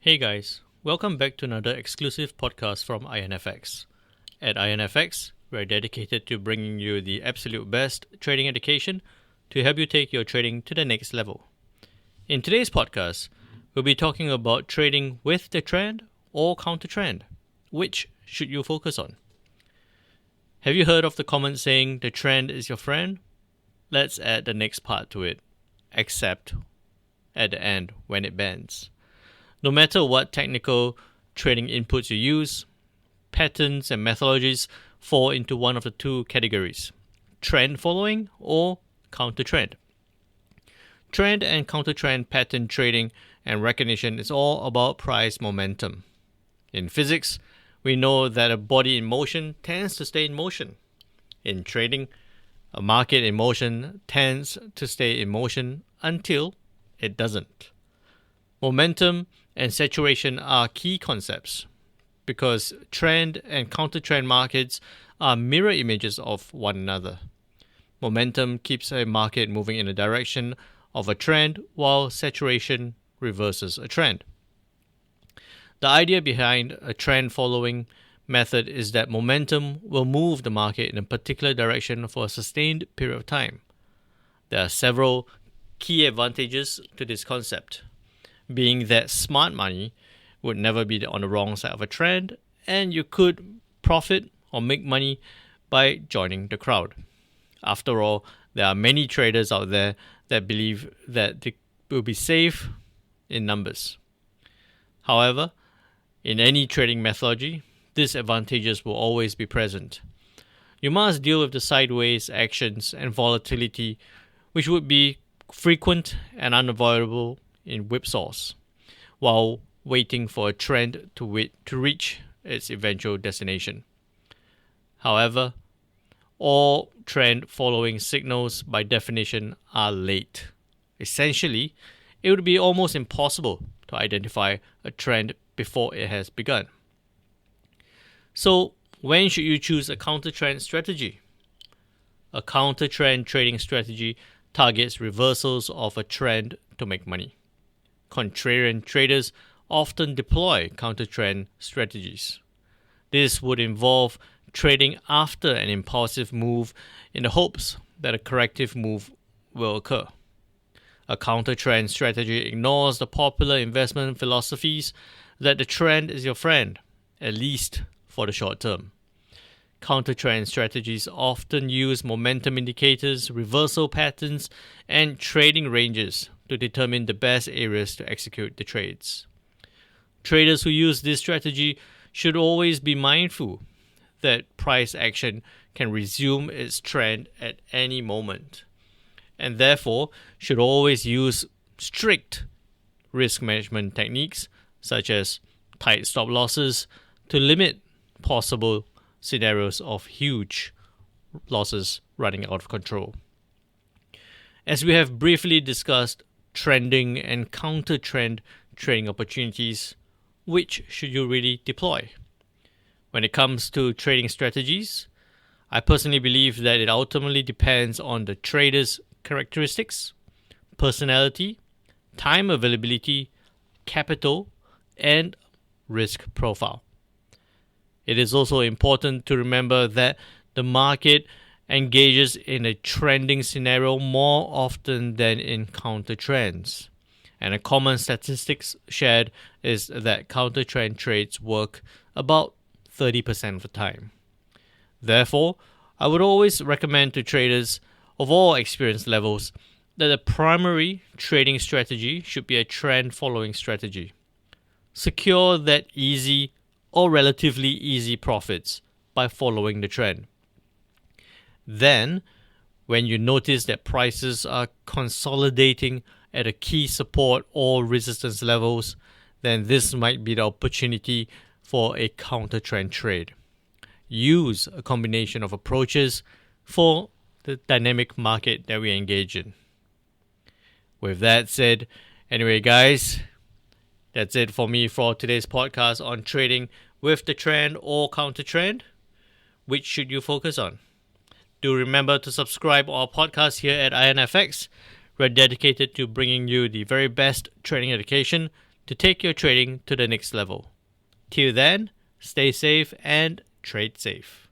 Hey guys, welcome back to another exclusive podcast from IronFX. At IronFX, we're dedicated to bringing you the absolute best trading education to help you take your trading to the next level. In today's podcast, we'll be talking about trading with the trend or counter trend. Which should you focus on? Have you heard of the comment saying the trend is your friend? Let's add the next part to it, except at the end when it bends. No matter what technical trading inputs you use, patterns and methodologies fall into one of the two categories, trend following or counter trend. Trend and counter trend pattern trading and recognition is all about price momentum. In physics, we know that a body in motion tends to stay in motion. In trading, a market in motion tends to stay in motion until it doesn't. Momentum and saturation are key concepts because trend and counter-trend markets are mirror images of one another. Momentum keeps a market moving in the direction of a trend while saturation reverses a trend. The idea behind a trend following method is that momentum will move the market in a particular direction for a sustained period of time. There are several key advantages to this concept, being that smart money would never be on the wrong side of a trend, and you could profit or make money by joining the crowd. After all, there are many traders out there that believe that they will be safe in numbers. However, in any trading methodology, these advantages will always be present. You must deal with the sideways actions and volatility, which would be frequent and unavoidable in whipsaws, while waiting for a trend to reach its eventual destination. However, all trend following signals by definition are late. Essentially, it would be almost impossible to identify a trend before it has begun. So, when should you choose a counter-trend strategy? A counter-trend trading strategy targets reversals of a trend to make money. Contrarian traders often deploy counter-trend strategies. This would involve trading after an impulsive move in the hopes that a corrective move will occur. A counter-trend strategy ignores the popular investment philosophies that the trend is your friend, at least for the short term. Counter-trend strategies often use momentum indicators, reversal patterns, and trading ranges to determine the best areas to execute the trades. Traders who use this strategy should always be mindful that price action can resume its trend at any moment, and therefore should always use strict risk management techniques such as tight stop losses to limit possible scenarios of huge losses running out of control. As we have briefly discussed trending and counter-trend trading opportunities, which should you really deploy? When it comes to trading strategies, I personally believe that it ultimately depends on the trader's characteristics, personality, time availability, capital, and risk profile. It is also important to remember that the market engages in a trending scenario more often than in counter trends. And a common statistics shared is that counter trend trades work about 30% of the time. Therefore, I would always recommend to traders of all experience levels that the primary trading strategy should be a trend following strategy. Secure that easy or relatively easy profits by following the trend. Then, when you notice that prices are consolidating at a key support or resistance levels, then this might be the opportunity for a counter-trend trade. Use a combination of approaches for the dynamic market that we engage in. With that said, anyway guys, that's it for me for today's podcast on trading with the trend or counter trend. Which should you focus on? Do remember to subscribe our podcast here at IronFX. We're dedicated to bringing you the very best trading education to take your trading to the next level. Till then, stay safe and trade safe.